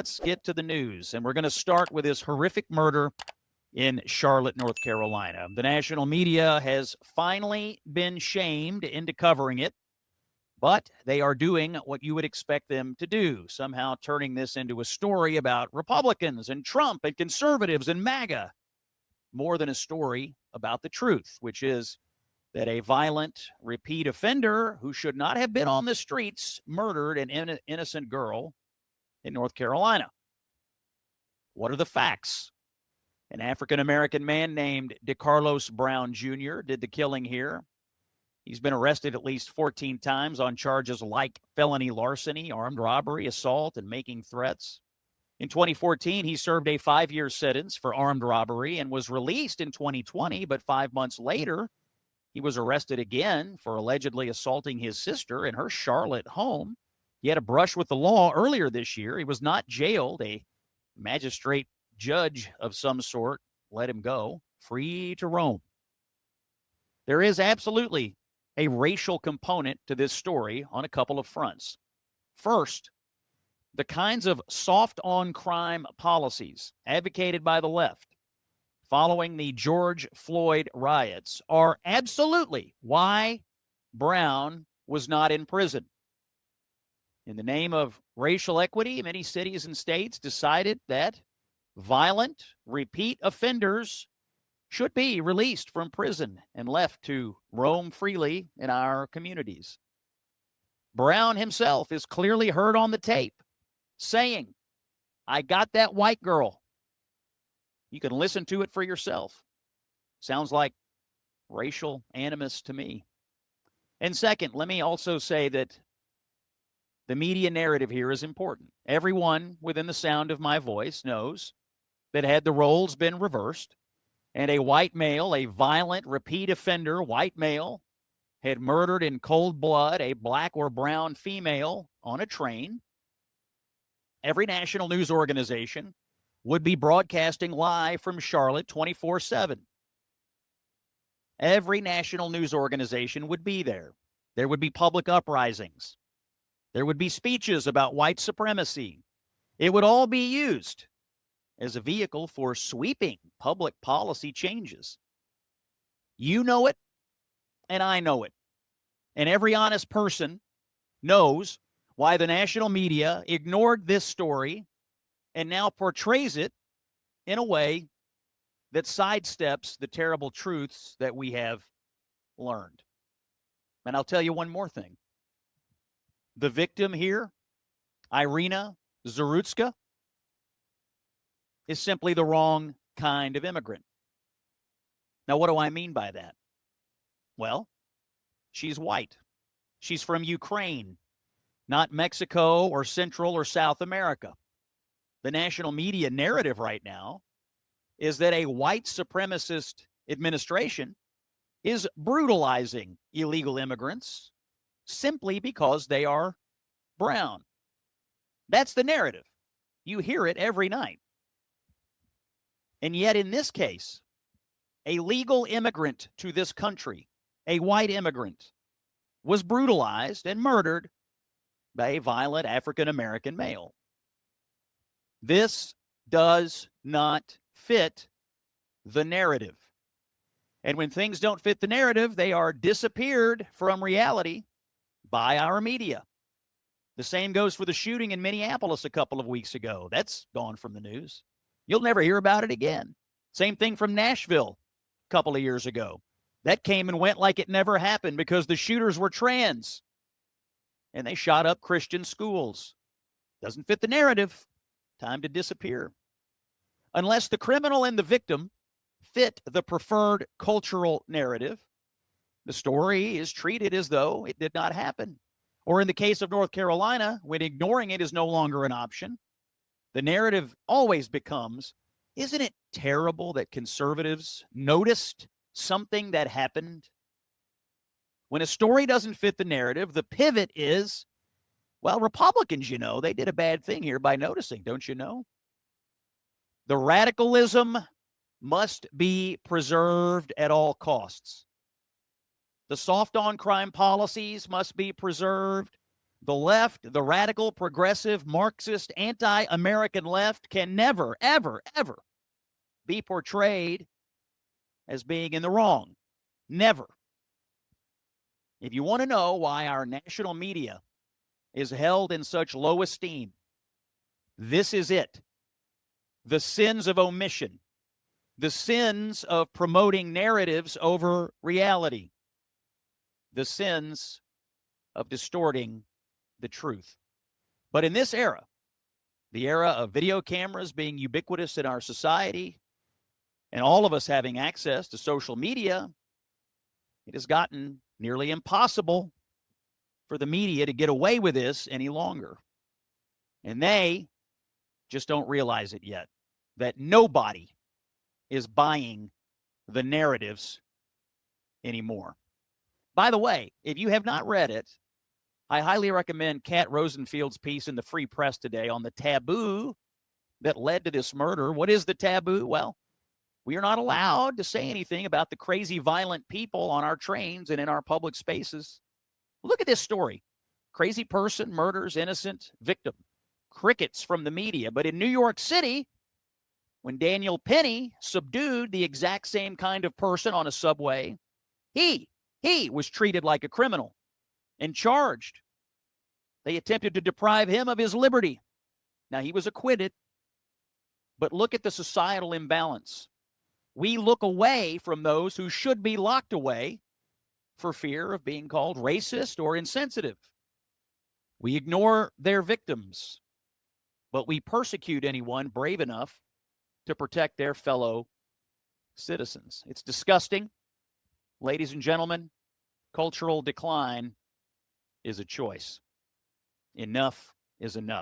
let's get to the news. And we're going to start with this horrific murder in Charlotte, North Carolina. The national media has finally been shamed into covering it, but they are doing what you would expect them to do, somehow turning this into a story about Republicans and Trump and conservatives and MAGA, more than a story about the truth, which is that a violent repeat offender who should not have been on the streets murdered an innocent girl in North Carolina. What are the facts? An African-American man named DeCarlos Brown Jr. did the killing here. He's been arrested at least 14 times on charges like felony larceny, armed robbery, assault, and making threats. In 2014, he served a 5-year sentence for armed robbery and was released in 2020, but 5 months later, he was arrested again for allegedly assaulting his sister in her Charlotte home. He had a brush with the law earlier this year. He was not jailed. A magistrate judge of some sort let him go, free to roam. There is absolutely a racial component to this story on a couple of fronts. First, the kinds of soft-on-crime policies advocated by the left following the George Floyd riots are absolutely why Brown was not in prison. In the name of racial equity, many cities and states decided that violent, repeat offenders should be released from prison and left to roam freely in our communities. Brown himself is clearly heard on the tape saying, "I got that white girl." You can listen to it for yourself. Sounds like racial animus to me. And second, let me also say that the media narrative here is important. Everyone within the sound of my voice knows that had the roles been reversed and a white male, a violent repeat offender white male, had murdered in cold blood a black or brown female on a train, every national news organization would be broadcasting live from Charlotte 24/7. Every national news organization would be there. There would be public uprisings. There would be speeches about white supremacy. It would all be used as a vehicle for sweeping public policy changes. You know it, and I know it. And every honest person knows why the national media ignored this story and now portrays it in a way that sidesteps the terrible truths that we have learned. And I'll tell you one more thing. The victim here, Irina Zarutska, is simply the wrong kind of immigrant. Now, what do I mean by that? Well, she's white. She's from Ukraine, not Mexico or Central or South America. The national media narrative right now is that a white supremacist administration is brutalizing illegal immigrants simply because they are brown. That's the narrative. You hear it every night. And yet in this case, a legal immigrant to this country, a white immigrant, was brutalized and murdered by a violent African-American male. This does not fit the narrative. And when things don't fit the narrative, they are disappeared from reality by our media. The same goes for the shooting in Minneapolis a couple of weeks ago. That's gone from the news. You'll never hear about it again. Same thing from Nashville a couple of years ago. That came and went like it never happened because the shooters were trans and they shot up Christian schools. Doesn't fit the narrative. Time to disappear. Unless the criminal and the victim fit the preferred cultural narrative, the story is treated as though it did not happen. Or in the case of North Carolina, when ignoring it is no longer an option, the narrative always becomes, isn't it terrible that conservatives noticed something that happened? When a story doesn't fit the narrative, the pivot is, well, Republicans, they did a bad thing here by noticing, don't you know? The radicalism must be preserved at all costs. The soft on crime policies must be preserved. The left, the radical, progressive, Marxist, anti-American left can never, ever, ever be portrayed as being in the wrong. Never. If you want to know why our national media is held in such low esteem, this is it. The sins of omission, the sins of promoting narratives over reality, the sins of distorting the truth. But in this era, the era of video cameras being ubiquitous in our society, and all of us having access to social media, it has gotten nearly impossible for the media to get away with this any longer. And they just don't realize it yet, that nobody is buying the narratives anymore. By the way, if you have not read it, I highly recommend Kat Rosenfield's piece in the Free Press today on the taboo that led to this murder. What is the taboo? Well, we are not allowed to say anything about the crazy, violent people on our trains and in our public spaces. Look at this story. Crazy person murders innocent victim. Crickets from the media. But in New York City, when Daniel Penny subdued the exact same kind of person on a subway, he was treated like a criminal and charged. They attempted to deprive him of his liberty. Now, he was acquitted. But look at the societal imbalance. We look away from those who should be locked away for fear of being called racist or insensitive. We ignore their victims, but we persecute anyone brave enough to protect their fellow citizens. It's disgusting. Ladies and gentlemen, cultural decline is a choice. Enough is enough.